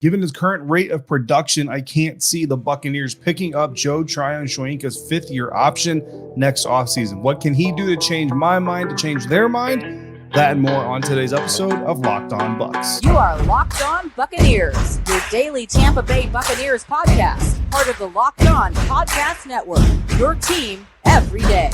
Given his current rate of production, I can't see the Buccaneers picking up Joe Tryon-Shoyinka's fifth-year option next offseason. What can he do to change my mind, to change their mind? That and more on today's episode of Locked On Bucs. You are Locked On Buccaneers, your daily Tampa Bay Buccaneers podcast, part of the Locked On Podcast Network, your team every day.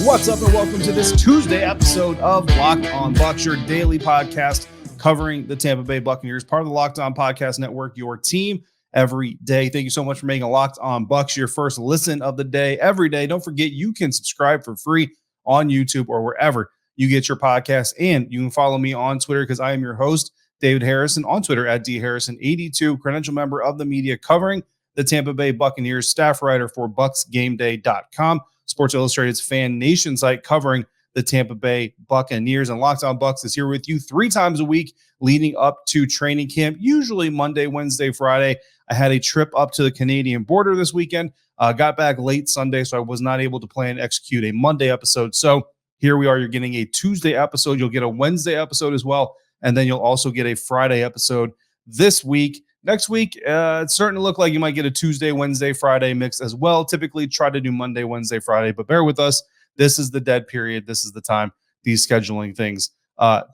What's up and welcome to this Tuesday episode of Locked On Bucs, your daily podcast covering the Tampa Bay Buccaneers, part of the Locked On Podcast Network, your team every day. Thank you so much for making Locked On Bucs your first listen of the day every day. Don't forget, you can subscribe for free on YouTube or wherever you get your podcasts, and you can follow me on Twitter because I am your host, David Harrison, on Twitter at dharrison82, credential member of the media covering the Tampa Bay Buccaneers, staff writer for BucsGameDay.com. Sports Illustrated's fan nation site covering the Tampa Bay Buccaneers. And Locked On Bucs is here with you 3 times a week leading up to training camp, usually Monday, Wednesday, Friday. I had a trip up to the Canadian border this weekend, got back late Sunday, so I was not able to plan and execute a Monday episode. So here we are. You're getting a Tuesday episode. You'll get a Wednesday episode as well, and then you'll also get a Friday episode this week. Next week, it's starting to look like you might get a Tuesday, Wednesday, Friday mix as well. Typically try to do Monday, Wednesday, Friday, but bear with us. This is the dead period. This is the time these scheduling things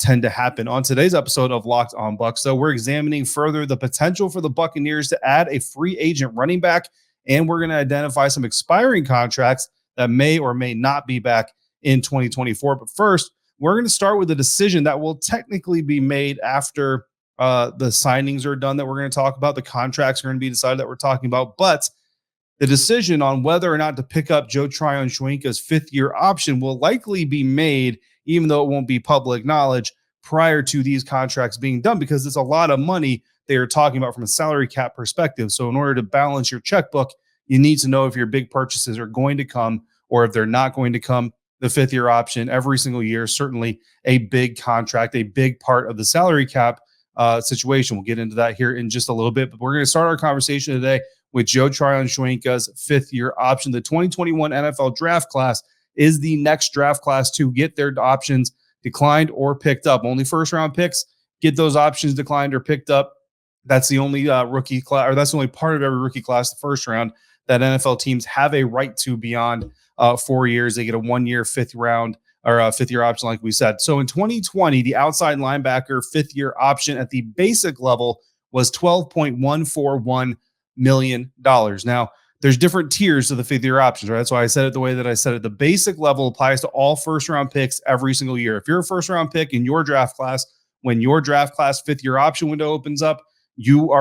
tend to happen. On today's episode of Locked On Bucs, so we're examining further the potential for the Buccaneers to add a free agent running back, and we're going to identify some expiring contracts that may or may not be back in 2024. But first, we're going to start with a decision that will technically be made after the signings are done that we're going to talk about. The contracts are going to be decided that we're talking about. But the decision on whether or not to pick up Joe Tryon-Shoyinka's fifth-year option will likely be made, even though it won't be public knowledge, prior to these contracts being done, because it's a lot of money they are talking about from a salary cap perspective. So in order to balance your checkbook, you need to know if your big purchases are going to come or if they're not going to come. The fifth-year option every single year, certainly a big contract, a big part of the salary cap situation. We'll get into that here in just a little bit, but we're going to start our conversation today with Joe Tryon-Shoyinka's fifth-year option. The 2021 NFL draft class is the next draft class to get their options declined or picked up. Only first-round picks get those options declined or picked up. That's the only rookie class, or that's the only part of every rookie class, the first round, that NFL teams have a right to beyond 4 years. They get a 1-year fifth-year option, like we said. So in 2020, the outside linebacker fifth-year option at the basic level was $12.141 million. Now, there's different tiers to the fifth-year options, right? That's why I said it the way that I said it. The basic level applies to all first-round picks every single year. If you're a first-round pick in your draft class, when your draft class fifth-year option window opens up, you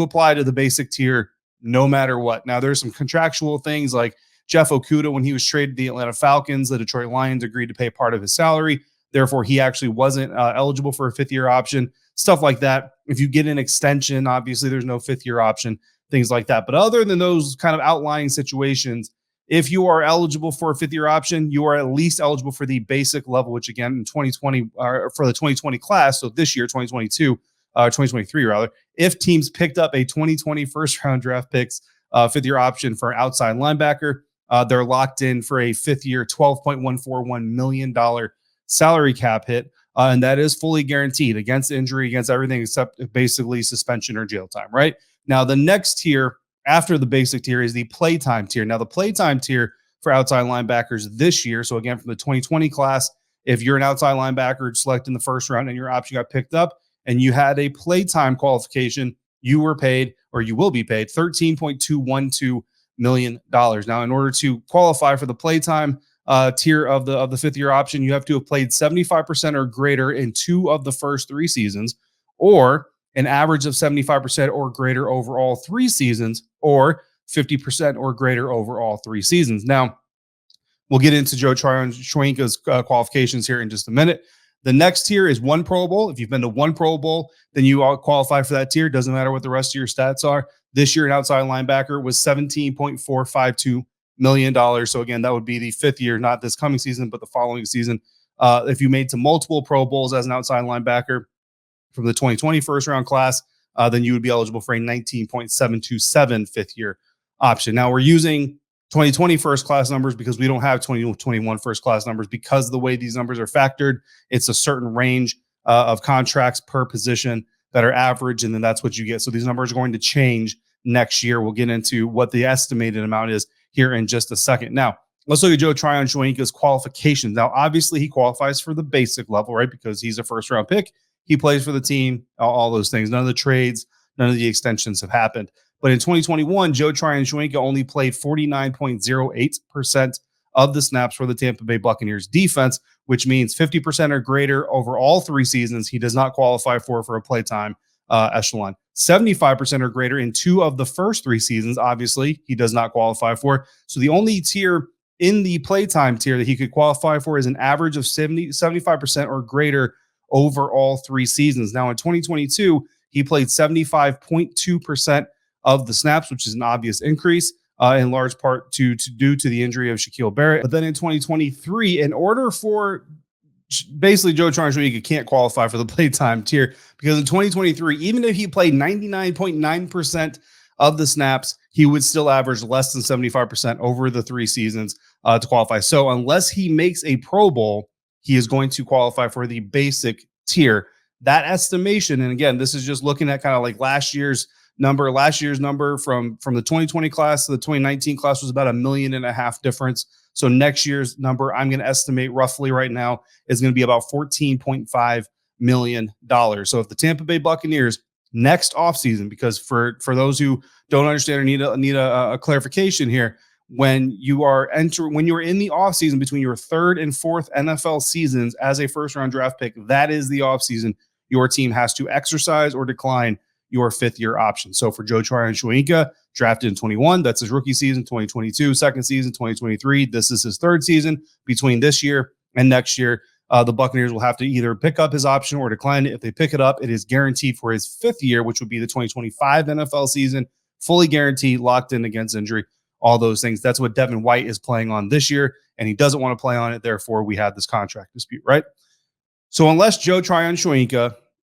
apply to the basic tier no matter what. Now, there's some contractual things like Jeff Okudah, when he was traded to the Atlanta Falcons, the Detroit Lions agreed to pay part of his salary. Therefore, he actually wasn't eligible for a fifth-year option, stuff like that. If you get an extension, obviously there's no fifth-year option, things like that. But other than those kind of outlying situations, if you are eligible for a fifth-year option, you are at least eligible for the basic level, which again, in 2020, for the 2020 class, so this year, 2023 rather, if teams picked up a 2020 first-round draft picks fifth-year option for an outside linebacker, they're locked in for a fifth-year, $12.141 million salary cap hit, and that is fully guaranteed against injury, against everything except basically suspension or jail time, right? Now, the next tier after the basic tier is the playtime tier. Now, the playtime tier for outside linebackers this year, so again, from the 2020 class, if you're an outside linebacker selected in the first round and your option got picked up and you had a playtime qualification, you were paid, or you will be paid, $13.212 million. Now, in order to qualify for the playtime tier of the fifth-year option, you have to have played 75% or greater in 2 of the first 3 seasons, or an average of 75% or greater over all 3 seasons, or 50% or greater over all 3 seasons. Now, we'll get into Joe Tryon-Shoyinka's qualifications here in just a minute. The next tier is 1 Pro Bowl. If you've been to 1 Pro Bowl, then you all qualify for that tier. Doesn't matter what the rest of your stats are. This year, an outside linebacker was $17.452 million. So again, that would be the 5th year, not this coming season, but the following season. If you made to multiple Pro Bowls as an outside linebacker from the 2020 first round class, then you would be eligible for a $19.727 5th year option. Now we're using 2020 first class numbers, because we don't have 2021 first class numbers because of the way these numbers are factored. It's a certain range of contracts per position that are average, and then that's what you get. So these numbers are going to change next year. We'll get into what the estimated amount is here in just a second. Now, let's look at Joe Tryon-Shoyinka's qualifications. Now, obviously, he qualifies for the basic level, right? Because he's a first-round pick. He plays for the team, all those things. None of the trades, none of the extensions have happened. But in 2021, Joe Tryon-Shoyinka only played 49.08% of the snaps for the Tampa Bay Buccaneers defense, which means 50% or greater over all 3 seasons. He does not qualify for a playtime echelon. 75% or greater in 2 of the first 3 seasons. Obviously, he does not qualify for. So the only tier in the playtime tier that he could qualify for is an average of 75% or greater over all 3 seasons. Now, in 2022, he played 75.2% of the snaps, which is an obvious increase, in large part due to the injury of Shaquille Barrett. But then in 2023, in order for basically Joe Tryon-Shoyinka can't qualify for the playtime tier, because in 2023, even if he played 99.9% of the snaps, he would still average less than 75% over the 3 seasons to qualify. So unless he makes a Pro Bowl, he is going to qualify for the basic tier. That estimation, and again, this is just looking at kind of like last year's number. Last year's number from the 2020 class to the 2019 class was about $1.5 million difference. So next year's number, I'm going to estimate roughly right now, is going to be about $14.5 million. So if the Tampa Bay Buccaneers next offseason, because for those who don't understand or need a clarification here, when you are in the offseason between your 3rd and 4th NFL seasons as a first-round draft pick, that is the offseason your team has to exercise or decline your 5th-year option. So for Joe Tryon-Shoyinka, drafted in 21, that's his rookie season. 2022, second season. 2023, this is his 3rd season. Between this year and next year, the Buccaneers will have to either pick up his option or decline it. If they pick it up, it is guaranteed for his 5th year, which would be the 2025 NFL season, fully guaranteed, locked in against injury, all those things. That's what Devin White is playing on this year, and he doesn't want to play on it. Therefore, we have this contract dispute, right? So unless Joe Tryon-Shoyinka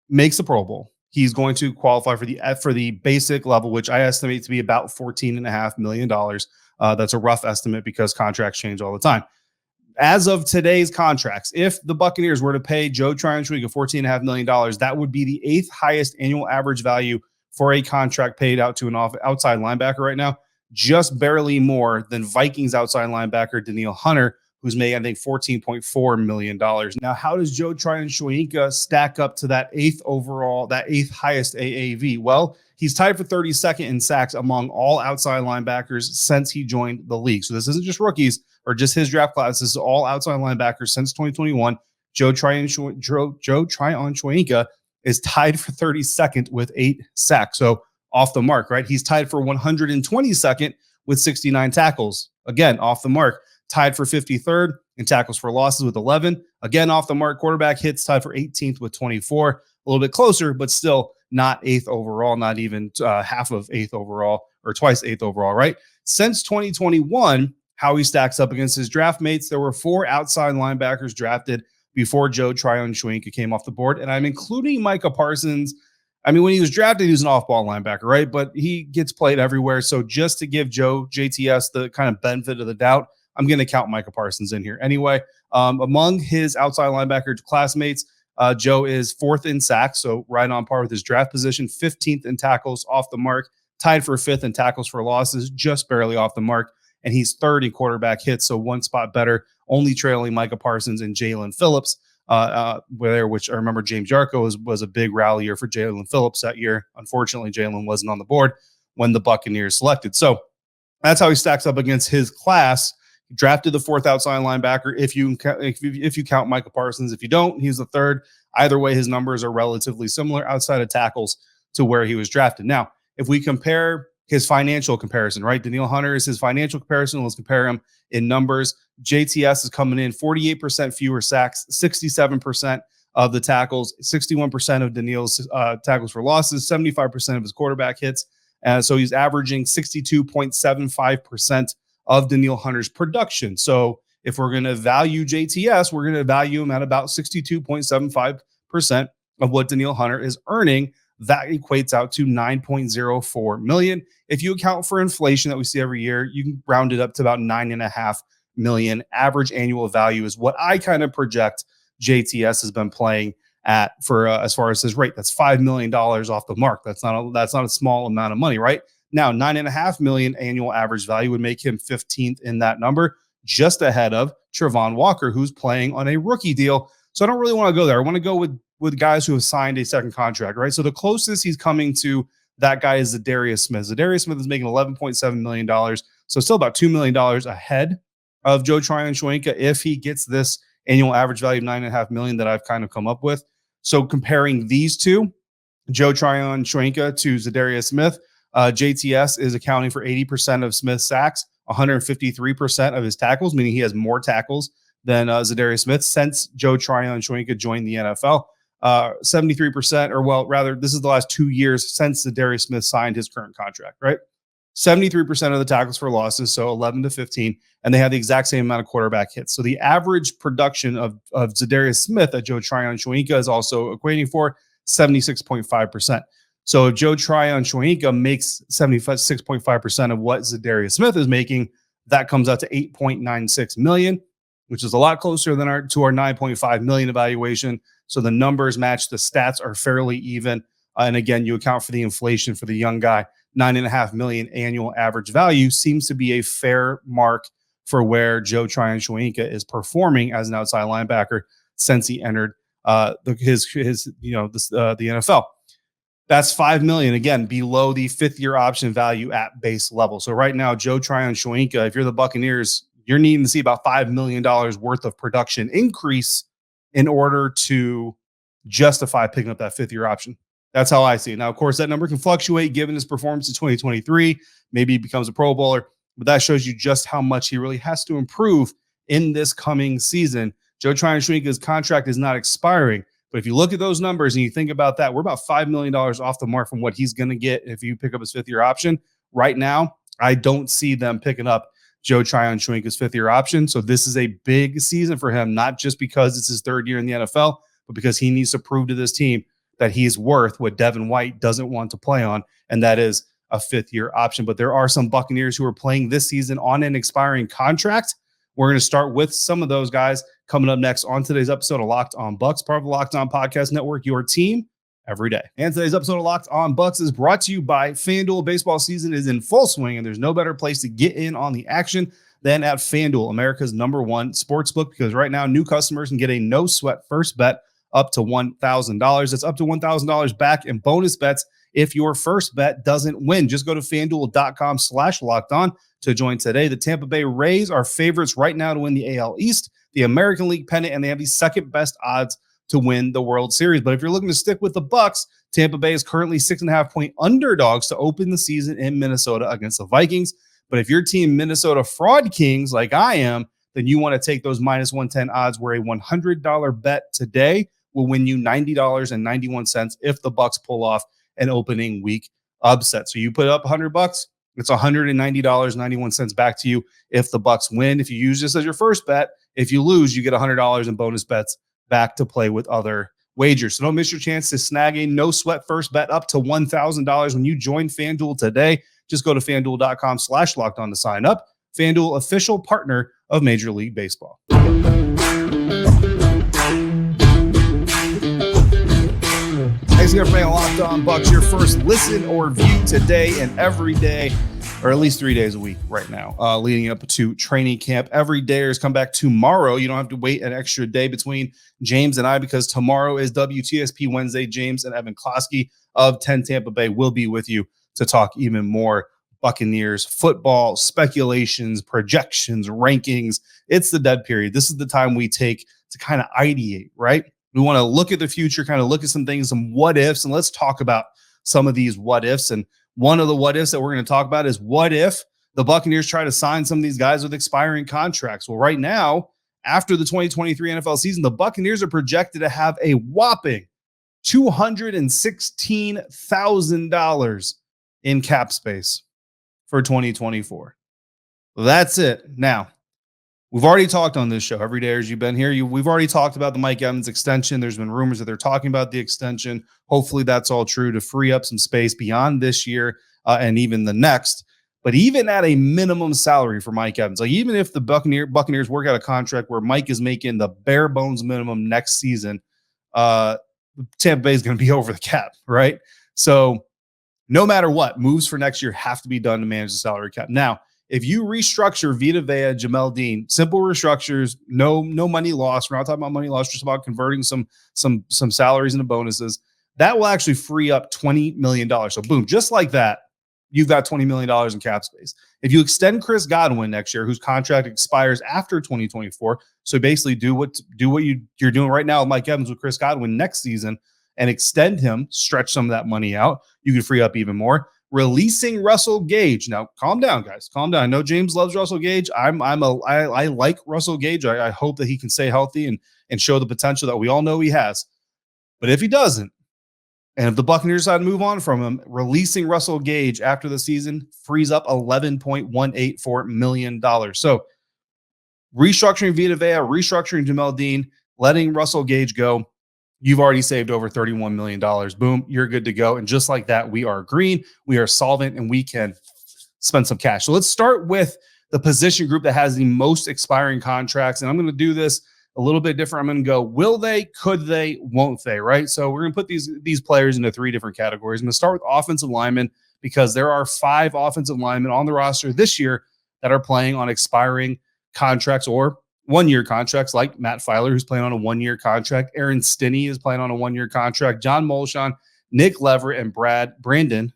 makes the Pro Bowl, he's going to qualify for the basic level, which I estimate to be about $14.5 million. That's a rough estimate because contracts change all the time. As of today's contracts, if the Buccaneers were to pay Joe Tryon-Shoyinka $14.5 million, that would be the 8th highest annual average value for a contract paid out to an outside linebacker right now, just barely more than Vikings outside linebacker Danielle Hunter, who's making, I think, $14.4 million. Now, how does Joe Tryon-Shoyinka stack up to that 8th highest AAV? Well, he's tied for 32nd in sacks among all outside linebackers since he joined the league. So this isn't just rookies or just his draft class. This is all outside linebackers since 2021. Joe Tryon-Shoyinka is tied for 32nd with 8 sacks. So off the mark, right? He's tied for 122nd with 69 tackles. Again, off the mark. Tied for 53rd in tackles for losses with 11. Again, off the mark. Quarterback hits, tied for 18th with 24. A little bit closer, but still not 8th overall, not even half of 8th overall, or twice 8th overall, right? Since 2021, how he stacks up against his draft mates, there were 4 outside linebackers drafted before Joe Tryon-Shoyinka came off the board, and I'm including Micah Parsons. I mean, when he was drafted, he was an off-ball linebacker, right? But he gets played everywhere. So just to give JTS the kind of benefit of the doubt, I'm going to count Micah Parsons in here. Anyway, among his outside linebacker classmates, Joe is 4th in sacks, so right on par with his draft position, 15th in tackles off the mark, tied for 5th in tackles for losses, just barely off the mark, and he's 3rd in quarterback hits, so 1 spot better, only trailing Micah Parsons and Jalen Phillips, which I remember James Yarko was a big rallier for Jalen Phillips that year. Unfortunately, Jalen wasn't on the board when the Buccaneers selected. So that's how he stacks up against his class. Drafted the 4th outside linebacker if you count Micah Parsons. If you don't, he's the 3rd. Either way, his numbers are relatively similar outside of tackles to where he was drafted. Now, if we compare his financial comparison, right? Danielle Hunter is his financial comparison. Let's compare him in numbers. JTS is coming in 48% fewer sacks, 67% of the tackles, 61% of Danielle's tackles for losses, 75% of his quarterback hits. And so he's averaging 62.75% of Danielle Hunter's production. So if we're going to value JTS, we're going to value him at about 62.75% of what Danielle Hunter is earning That equates out to $9.04 million. If you account for inflation that we see every year, you can round it up to about $9.5 million. Average annual value is what I kind of project JTS has been playing at for as far as his rate. That's $5 million off the mark. That's not a small amount of money, right? Now, $9.5 million annual average value would make him 15th in that number, just ahead of Travon Walker, who's playing on a rookie deal. So I don't really want to go there. I want to go with guys who have signed a second contract, right? So the closest he's coming to that guy is Zadarius Smith. Zadarius Smith is making $11.7 million. So still about $2 million ahead of Joe Tryon-Shoyinka if he gets this annual average value of $9.5 million that I've kind of come up with. So comparing these two, Joe Tryon-Shoyinka to Zadarius Smith, JTS is accounting for 80% of Smith's sacks, 153% of his tackles, meaning he has more tackles than Zadarius Smith since Joe Tryon-Shoyinka joined the NFL. 73%, or well, rather, this is the last 2 years since Zadarius Smith signed his current contract, right? 73% of the tackles for losses, so 11 to 15, and they have the exact same amount of quarterback hits. So the average production of Zadarius Smith that Joe Tryon-Shoyinka is also equating for 76.5%. So if Joe Tryon-Shoyinka makes 76.5% of what Zadarius Smith is making, that comes out to $8.96 million, which is a lot closer than our 9.5 million evaluation. So the numbers match, the stats are fairly even. And again, you account for the inflation for the young guy. $9.5 million annual average value seems to be a fair mark for where Joe Tryon-Shoyinka is performing as an outside linebacker since he entered the NFL. That's $5 million, again, below the fifth-year option value at base level. So right now, Joe Tryon-Shoyinka, if you're the Buccaneers, you're needing to see about $5 million worth of production increase in order to justify picking up that fifth-year option. That's how I see it. Now, of course, that number can fluctuate given his performance in 2023. Maybe he becomes a Pro Bowler, but that shows you just how much he really has to improve in this coming season. Joe Tryon-Shoyinka's contract is not expiring. But if you look at those numbers and you think about that, we're about $5 million off the mark from what he's going to get if you pick up his fifth-year option. Right now, I don't see them picking up Joe Tryon-Shoyinka's fifth-year option. So this is a big season for him, not just because it's his third year in the NFL, but because he needs to prove to this team that he's worth what Devin White doesn't want to play on, and that is a fifth-year option. But there are some Buccaneers who are playing this season on an expiring contract. We're going to start with some of those guys coming up next on today's episode of Locked On Bucs, part of the Locked On Podcast Network, your team every day. And today's episode of Locked On Bucs is brought to you by FanDuel. Baseball season is in full swing, and there's no better place to get in on the action than at FanDuel, America's #1 sportsbook, because right now new customers can get a no-sweat first bet up to $1,000. That's up to $1,000 back in bonus bets if your first bet doesn't win. Just go to FanDuel.com/lockedon to join today. The Tampa Bay Rays are favorites right now to win the AL East, the American League pennant, and they have the second best odds to win the World Series. But if you're looking to stick with the Bucs, Tampa Bay is currently 6.5-point underdogs to open the season in Minnesota against the Vikings. But if your team Minnesota Fraud Kings like I am, then you want to take those -110 odds where a $100 bet today will win you $90.91 if the Bucs pull off an opening week upset. So you put up $100, it's $190.91 back to you if the Bucs win. If you use this as your first bet, if you lose, you get $100 in bonus bets back to play with other wagers. So don't miss your chance to snag a no-sweat first bet up to $1,000 when you join FanDuel today. Just go to FanDuel.com/lockedon to sign up. FanDuel, official partner of Major League Baseball. Thanks again for being Locked On Bucs, your first listen or view today and every day, or at least 3 days a week right now, leading up to training camp. Every dayers come back tomorrow. You don't have to wait an extra day between James and I, because tomorrow is WTSP Wednesday. James and Evan Klosky of 10 Tampa Bay will be with you to talk even more Buccaneers football, speculations, projections, rankings. It's the dead period. This is the time we take to kind of ideate, right? We want to look at the future, kind of look at some things, some what ifs, and let's talk about some of these what ifs. And one of the what ifs that we're going to talk about is, what if the Buccaneers try to sign some of these guys with expiring contracts? Well, right now, after the 2023 NFL season, the Buccaneers are projected to have a whopping $216,000 in cap space for 2024. That's it. Now, We've already talked on this show every day as you've been here. We've already talked about the Mike Evans extension. There's been rumors that they're talking about the extension. Hopefully that's all true to free up some space beyond this year and even the next. But even at a minimum salary for Mike Evans, like even if the Buccaneers work out a contract where Mike is making the bare bones minimum next season, Tampa Bay is going to be over the cap, right? So no matter what, moves for next year have to be done to manage the salary cap. Now, if you restructure Vita Vea, Jamel Dean, simple restructures, no money lost. We're not talking about money lost, just about converting some salaries into bonuses. That will actually free up $20 million. So boom, just like that, you've got $20 million in cap space. If you extend Chris Godwin next year, whose contract expires after 2024, so basically do what you're doing right now with Mike Evans with Chris Godwin next season and extend him, stretch some of that money out, you can free up even more. Releasing Russell Gage. Now, calm down, guys. Calm down. I know James loves Russell Gage. I like Russell Gage. I hope that he can stay healthy and show the potential that we all know he has. But if he doesn't, and if the Buccaneers decide to move on from him, releasing Russell Gage after the season frees up $11.184 million. So restructuring Vita Vea, restructuring Jamel Dean, letting Russell Gage go, you've already saved over $31 million. Boom, you're good to go. And just like that, we are green, we are solvent, and we can spend some cash. So let's start with the position group that has the most expiring contracts. And I'm going to do this a little bit different. I'm going to go, will they, could they, won't they, right? So we're going to put these players into three different categories. I'm going to start with offensive linemen because there are 5 offensive linemen on the roster this year that are playing on expiring contracts or one-year contracts, like Matt Filer, who's playing on a one-year contract. Aaron Stinney is playing on a one-year contract. John Molchon, Nick Leverett, and Brandon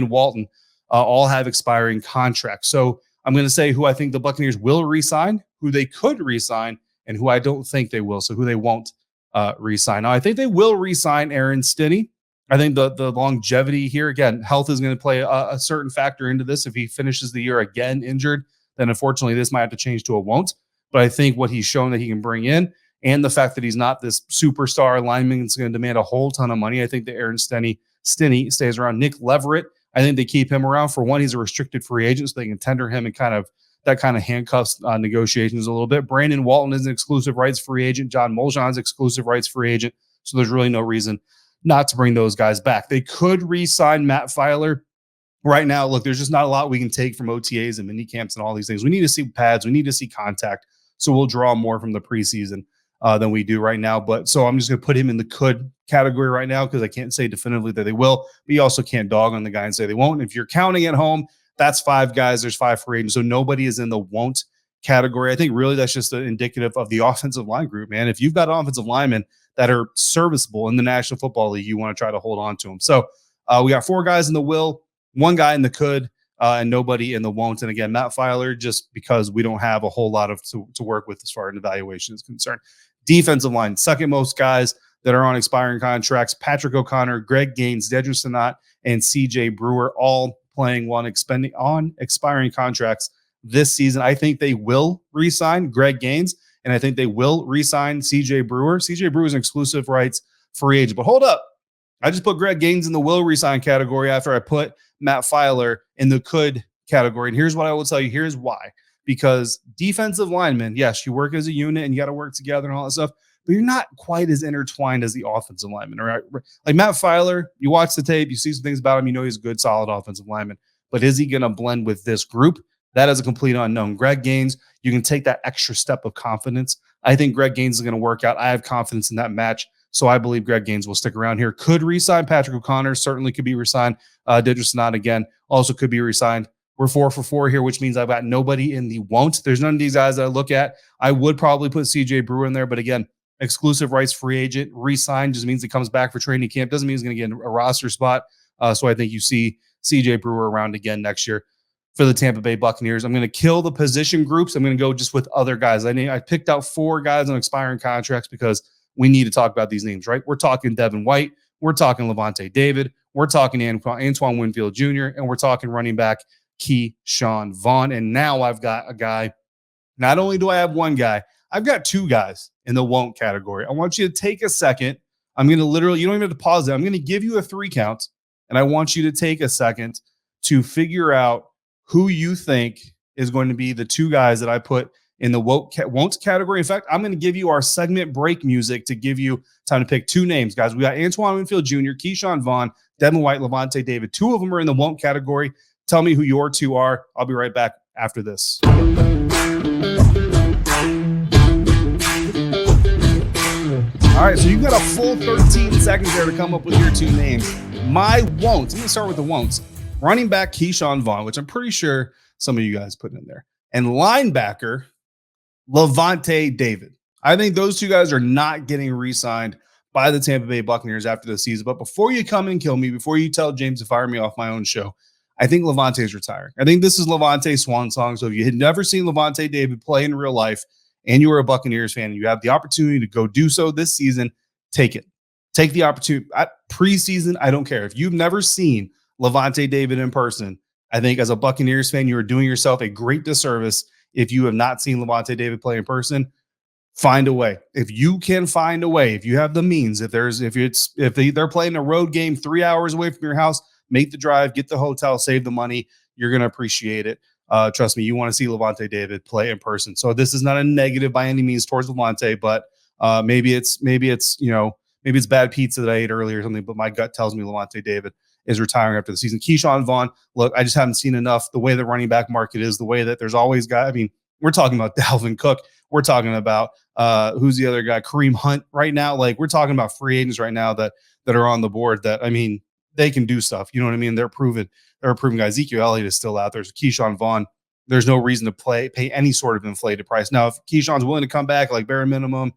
Walton all have expiring contracts. So I'm going to say who I think the Buccaneers will re-sign, who they could re-sign, and who I don't think they will, so who they won't re-sign. Now, I think they will re-sign Aaron Stinney. I think the longevity here, again, health is going to play a certain factor into this. If he finishes the year again injured, then unfortunately this might have to change to a won't. But I think what he's shown that he can bring in and the fact that he's not this superstar lineman that's going to demand a whole ton of money, I think that Aaron Stinney stays around. Nick Leverett, I think they keep him around. For one, he's a restricted free agent, so they can tender him and that kind of handcuffs negotiations a little bit. Brandon Walton is an exclusive rights free agent. John Molchon is exclusive rights free agent. So there's really no reason not to bring those guys back. They could re-sign Matt Filer. Right now, look, there's just not a lot we can take from OTAs and mini camps and all these things. We need to see pads. We need to see contact. So we'll draw more from the preseason than we do right now. But so I'm just going to put him in the could category right now because I can't say definitively that they will. But you also can't dog on the guy and say they won't. If you're counting at home, that's 5 guys. There's 5 free agents. So nobody is in the won't category. I think really that's just indicative of the offensive line group, man. If you've got offensive linemen that are serviceable in the National Football League, you want to try to hold on to them. So we got 4 guys in the will, 1 guy in the could, and nobody in the won't. And again, Matt Filer, just because we don't have a whole lot of to work with as far as evaluation is concerned. Defensive line, second most guys that are on expiring contracts: Patrick O'Connor, Greg Gaines, Dedrick Sanat, and CJ Brewer, all playing on expiring contracts this season. I think they will re-sign Greg Gaines, and I think they will re-sign CJ Brewer. CJ Brewer is an exclusive rights free agent. But hold up. I just put Greg Gaines in the will resign category after I put Matt Filer in the could category. And here's what I will tell you. Here's why. Because defensive linemen, yes, you work as a unit and you got to work together and all that stuff, but you're not quite as intertwined as the offensive lineman. Right? Like Matt Filer, you watch the tape, you see some things about him, you know he's a good, solid offensive lineman. But is he going to blend with this group? That is a complete unknown. Greg Gaines, you can take that extra step of confidence. I think Greg Gaines is going to work out. I have confidence in that match. So I believe Greg Gaines will stick around here. Could re-sign Patrick O'Connor. Certainly could be re-signed. Dedrick Sanat again also could be re-signed. We're 4 for 4 here, which means I've got nobody in the won't. There's none of these guys that I look at. I would probably put CJ Brewer in there, but again, exclusive rights free agent. Re-sign just means he comes back for training camp. Doesn't mean he's going to get a roster spot. So I think you see CJ Brewer around again next year for the Tampa Bay Buccaneers. I'm going to kill the position groups. I'm going to go just with other guys. I picked out 4 guys on expiring contracts because we need to talk about these names, right? We're talking Devin White. We're talking Lavonte David. We're talking Antoine Winfield Jr. And we're talking running back Ke'Shawn Vaughn. And now I've got a guy. Not only do I have 1 guy, I've got 2 guys in the won't category. I want you to take a second. I'm going to literally, you don't even have to pause it. I'm going to give you a 3 count. And I want you to take a second to figure out who you think is going to be the 2 guys that I put in the won't category. In fact, I'm going to give you our segment break music to give you time to pick two names, guys. We got Antoine Winfield Jr., Ke'Shawn Vaughn, Devin White, Lavonte David. Two of them are in the won't category. Tell me who your two are. I'll be right back after this. All right, so you've got a full 13 seconds there to come up with your two names. My won't. Let me start with the won'ts. Running back Ke'Shawn Vaughn, which I'm pretty sure some of you guys put in there. And linebacker Lavonte David. I think those two guys are not getting re-signed by the Tampa Bay Buccaneers after the season. But before you come and kill me, before you tell James to fire me off my own show, I think Lavonte's retiring. I think this is Lavonte's swan song. So if you had never seen Lavonte David play in real life and you were a Buccaneers fan and you have the opportunity to go do so this season, take it. Take the opportunity. Preseason, I don't care. If you've never seen Lavonte David in person, I think as a Buccaneers fan, you are doing yourself a great disservice if you have not seen Lavonte David play in person. Find a way. If you can find a way, if you have the means, if they're playing a road game 3 hours away from your house, make the drive, get the hotel, save the money. You're going to appreciate it. Trust me, you want to see Lavonte David play in person. So this is not a negative by any means towards Lavonte, but maybe it's bad pizza that I ate earlier or something. But my gut tells me Lavonte David is retiring after the season. Ke'Shawn Vaughn, look, I just haven't seen enough. The way the running back market is, the way that there's always guys. I mean, we're talking about Dalvin Cook. We're talking about who's the other guy, Kareem Hunt right now. Like we're talking about free agents right now that are on the board that, I mean, they can do stuff. You know what I mean? They're proven guys. Ezekiel Elliott is still out there. So Ke'Shawn Vaughn, there's no reason to pay any sort of inflated price. Now, if Keyshawn's willing to come back, like bare minimum,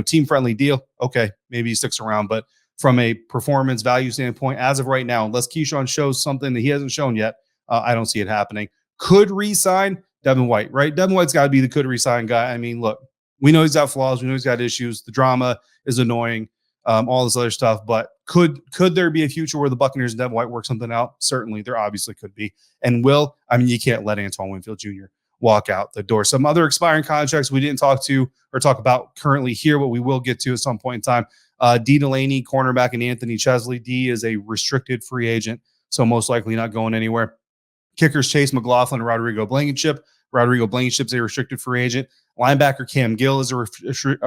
team friendly deal, okay, maybe he sticks around. But from a performance value standpoint, as of right now, unless Ke'Shawn shows something that he hasn't shown yet, I don't see it happening. Could re-sign Devin White, right? Devin White's got to be the could re-sign guy. I mean, look, we know he's got flaws. We know he's got issues. The drama is annoying, all this other stuff. But could there be a future where the Buccaneers and Devin White work something out? Certainly, there obviously could be. And you can't let Antoine Winfield Jr. walk out the door. Some other expiring contracts we didn't talk about currently here, but we will get to at some point in time. D. Delaney, cornerback, and Anthony Chesley. D is a restricted free agent, so most likely not going anywhere. Kickers Chase McLaughlin and Rodrigo Blankenship. Rodrigo Blankenship's a restricted free agent. Linebacker Cam Gill is a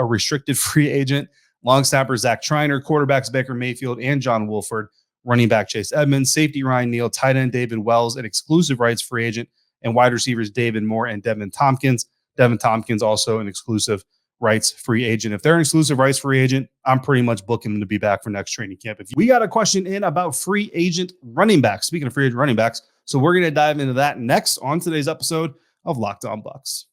restricted free agent. Long snapper Zach Triner, quarterbacks Baker Mayfield and John Wolford, running back Chase Edmonds, safety Ryan Neal, tight end David Wells, an exclusive rights free agent, and wide receivers David Moore and Devin Tompkins. Devin Tompkins also an exclusive rights free agent. If they're an exclusive rights free agent, I'm pretty much booking them to be back for next training camp. We got a question in about free agent running backs. Speaking of free agent running backs, so we're going to dive into that next on today's episode of Locked On Bucs.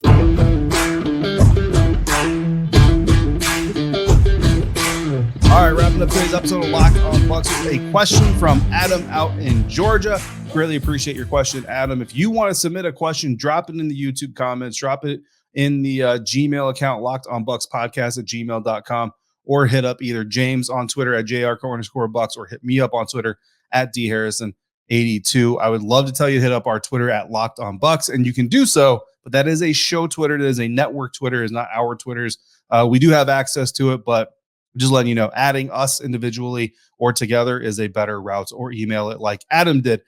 All right, wrapping up today's episode of Locked On Bucs with a question from Adam out in Georgia. Greatly appreciate your question, Adam. If you want to submit a question, drop it in the YouTube comments, drop it in the Gmail account, lockedonbuckspodcast@gmail.com, or hit up either James on Twitter at JR_Bucks or hit me up on Twitter at DHarrison82. I would love to tell you to hit up our Twitter at Locked On Bucs, and you can do so, but that is a show Twitter. That is a network Twitter. It's not our Twitters. We do have access to it, but just letting you know, adding us individually or together is a better route, or email it like Adam did.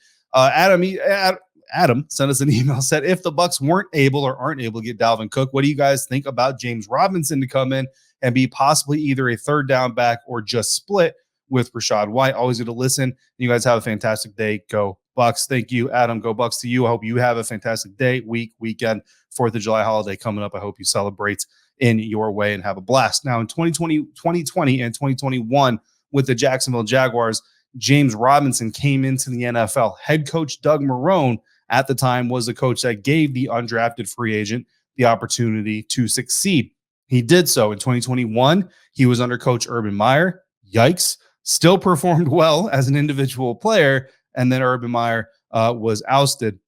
Adam sent us an email, said, if the Bucs aren't able to get Dalvin Cook, what do you guys think about James Robinson to come in and be possibly either a third down back or just split with Rachaad White? Always good to listen. You guys have a fantastic day. Go Bucs. Thank you, Adam. Go Bucs to you. I hope you have a fantastic day, weekend, 4th of July holiday coming up. I hope you celebrate in your way and have a blast. Now in 2020 and 2021 with the Jacksonville Jaguars, James Robinson came into the NFL. Head coach Doug Marrone at the time was the coach that gave the undrafted free agent the opportunity to succeed. He did so in 2021. He was under coach Urban Meyer. Yikes. Still performed well as an individual player. And then Urban Meyer was ousted.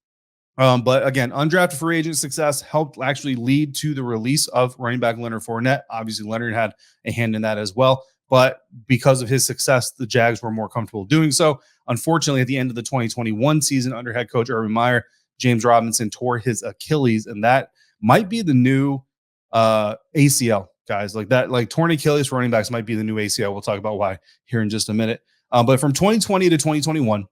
But again, undrafted free agent success helped actually lead to the release of running back Leonard Fournette. Obviously, Leonard had a hand in that as well. But because of his success, the Jags were more comfortable doing so. Unfortunately, at the end of the 2021 season under head coach Urban Meyer, James Robinson tore his Achilles, and that might be the new ACL, guys. Like torn Achilles for running backs might be the new ACL. We'll talk about why here in just a minute. But from 2020 to 2021,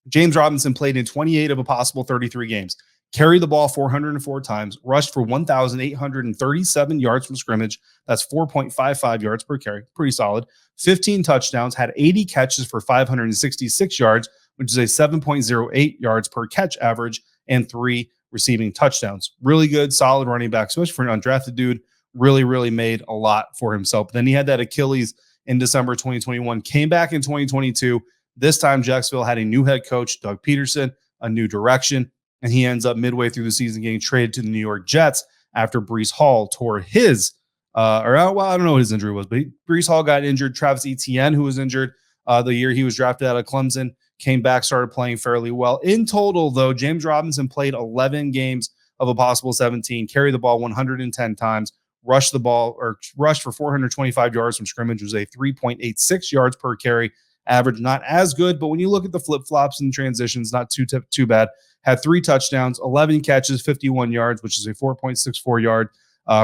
James Robinson played in 28 of a possible 33 games. carried the ball 404 times, rushed for 1,837 yards from scrimmage. That's 4.55 yards per carry. Pretty solid. 15 touchdowns, had 80 catches for 566 yards, which is a 7.08 yards per catch average, and 3 receiving touchdowns. Really good, solid running back, especially for an undrafted dude. Really, really made a lot for himself. Then he had that Achilles in December 2021, came back in 2022. This time, Jacksonville had a new head coach, Doug Peterson, a new direction, and he ends up midway through the season getting traded to the New York Jets after Breece Hall tore his, I don't know what his injury was, but Breece Hall got injured. Travis Etienne, who was injured the year he was drafted out of Clemson, came back, started playing fairly well. In total, though, James Robinson played 11 games of a possible 17, carried the ball 110 times, rushed for 425 yards from scrimmage, was a 3.86 yards per carry average. Not as good, but when you look at the flip-flops and transitions, not too bad. Had 3 touchdowns, 11 catches, 51 yards, which is a 4.64 yard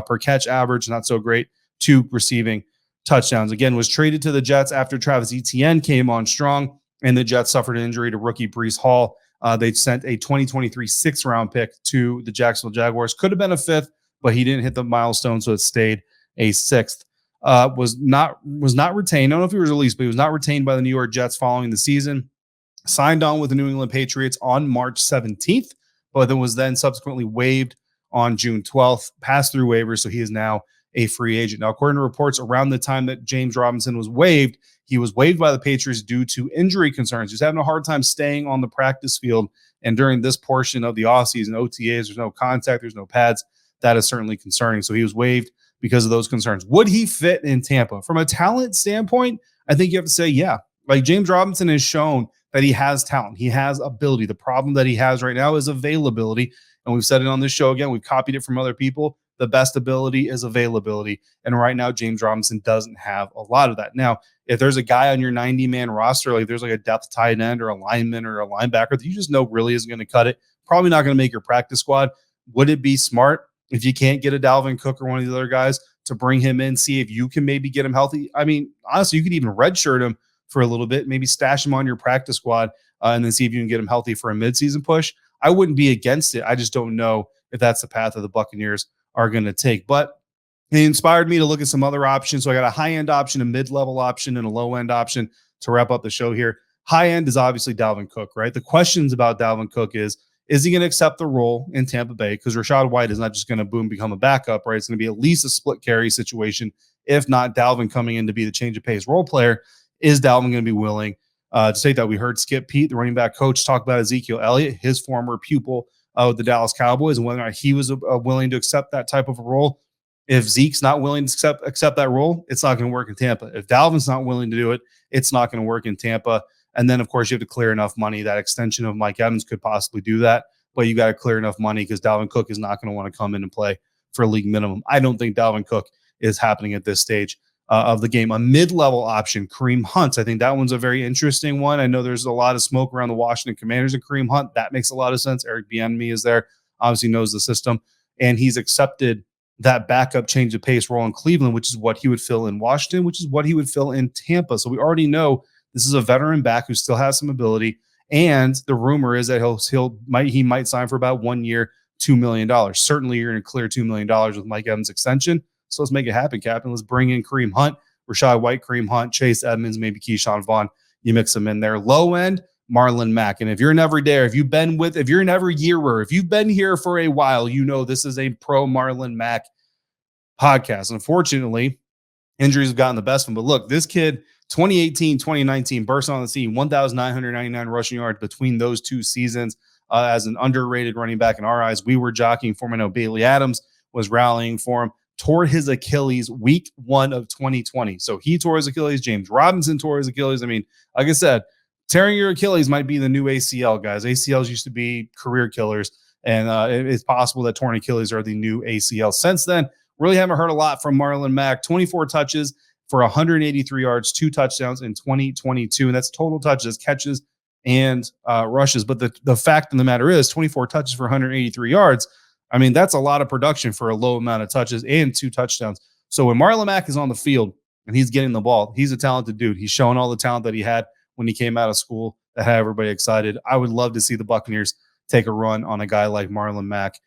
per catch average. Not so great. 2 receiving touchdowns. Again, was traded to the Jets after Travis Etienne came on strong, and the Jets suffered an injury to rookie Breece Hall. They sent a 2023 6th-round pick to the Jacksonville Jaguars. Could have been a 5th, but he didn't hit the milestone, so it stayed a 6th. Was not retained. I don't know if he was released, but he was not retained by the New York Jets following the season. Signed on with the New England Patriots on March 17th, but then was subsequently waived on June 12th, passed through waivers, so he is now a free agent. Now, according to reports, around the time that James Robinson was waived, he was waived by the Patriots due to injury concerns. He was having a hard time staying on the practice field, and during this portion of the offseason, OTAs, there's no contact, there's no pads. That is certainly concerning. So he was waived because of those concerns. Would he fit in Tampa? From a talent standpoint, I think you have to say, yeah. Like, James Robinson has shown that he has talent. He has ability. The problem that he has right now is availability. And we've said it on this show again. We've copied it from other people. The best ability is availability. And right now, James Robinson doesn't have a lot of that. Now, if there's a guy on your 90-man roster, like there's like a depth tight end or a lineman or a linebacker that you just know really isn't going to cut it, probably not going to make your practice squad. Would it be smart, if you can't get a Dalvin Cook or one of the other guys, to bring him in, see if you can maybe get him healthy? I mean, honestly, you could even redshirt him for a little bit, maybe stash him on your practice squad and then see if you can get him healthy for a midseason push. I wouldn't be against it. I just don't know if that's the path that the Buccaneers are going to take. But it inspired me to look at some other options. So I got a high-end option, a mid-level option, and a low-end option to wrap up the show here. High-end is obviously Dalvin Cook, right? The questions about Dalvin Cook is he going to accept the role in Tampa Bay? Because Rachaad White is not just going to become a backup, right? It's going to be at least a split carry situation. If not, Dalvin coming in to be the change of pace role player. Is Dalvin going to be willing to take that? We heard Skip Pete, the running back coach, talk about Ezekiel Elliott, his former pupil with the Dallas Cowboys, and whether or not he was willing to accept that type of a role. If Zeke's not willing to accept that role, it's not going to work in Tampa. If Dalvin's not willing to do it, it's not going to work in Tampa. And then, of course, you have to clear enough money. That extension of Mike Evans could possibly do that, but you got to clear enough money because Dalvin Cook is not going to want to come in and play for a league minimum. I don't think Dalvin Cook is happening at this stage of the game. A mid-level option, Kareem Hunt. I think that one's a very interesting one. I know there's a lot of smoke around the Washington Commanders and Kareem Hunt. That makes a lot of sense. Eric Bieniemy is there, obviously knows the system, and he's accepted that backup change of pace role in Cleveland, which is what he would fill in Washington, which is what he would fill in Tampa. So we already know this is a veteran back who still has some ability, and the rumor is that he might sign for about 1 year, $2 million. Certainly, you're going to clear $2 million with Mike Evans' extension. So let's make it happen, Captain. Let's bring in Kareem Hunt, Rachaad White, Kareem Hunt, Chase Edmonds, maybe Ke'Shawn Vaughn. You mix them in there. Low end, Marlon Mack. And if you're an everydayer, if you're an every yearer, if you've been here for a while, you know this is a pro Marlon Mack podcast. Unfortunately, injuries have gotten the best of him. But look, this kid, 2018, 2019, burst on the scene, 1,999 rushing yards between those 2 seasons as an underrated running back in our eyes. We were jockeying for him. I know Bailey Adams was rallying for him. Tore his Achilles week 1 of 2020. So he tore his Achilles. James Robinson tore his Achilles. I mean, like I said, tearing your Achilles might be the new ACL, guys. ACLs used to be career killers, and it's possible that torn Achilles are the new ACL. Since then, really haven't heard a lot from Marlon Mack. 24 touches for 183 yards, 2 touchdowns in 2022, and that's total touches, catches, and rushes. But the fact of the matter is 24 touches for 183 yards. I mean, that's a lot of production for a low amount of touches and 2 touchdowns. So when Marlon Mack is on the field and he's getting the ball, he's a talented dude. He's showing all the talent that he had when he came out of school that had everybody excited. I would love to see the Buccaneers take a run on a guy like Marlon Mack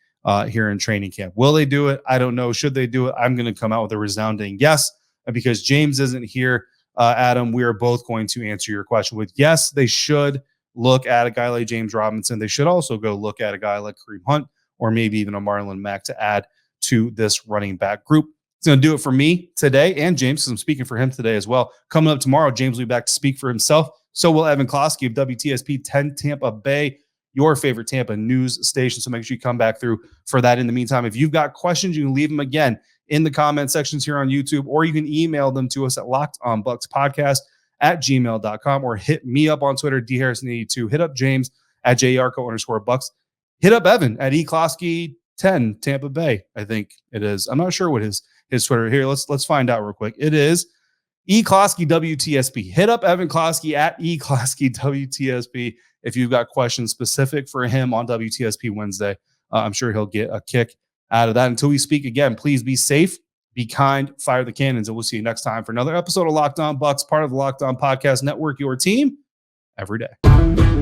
here in training camp. Will they do it? I don't know. Should they do it? I'm going to come out with a resounding yes. And because James isn't here, Adam, we are both going to answer your question with yes, they should look at a guy like James Robinson. They should also go look at a guy like Kareem Hunt or maybe even a Marlon Mack to add to this running back group. It's going to do it for me today and James, because I'm speaking for him today as well. Coming up tomorrow, James will be back to speak for himself. So will Evan Klosky of WTSP 10 Tampa Bay, your favorite Tampa news station. So make sure you come back through for that. In the meantime, if you've got questions, you can leave them again in the comment sections here on YouTube, or you can email them to us at lockedonbuckspodcast@gmail.com, or hit me up on Twitter, dharrison82. Hit up James at jarco_Bucks. Hit up Evan at eklosky10 Tampa Bay. I think it is. I'm not sure what his Twitter here. Let's find out real quick. It is eklosky WTSP. Hit up Evan Klosky at eklosky WTSP if you've got questions specific for him on WTSP Wednesday. I'm sure he'll get a kick out of that. Until we speak again, please be safe, be kind, fire the cannons, and we'll see you next time for another episode of Locked On Bucs, part of the Locked On Podcast Network, your team every day.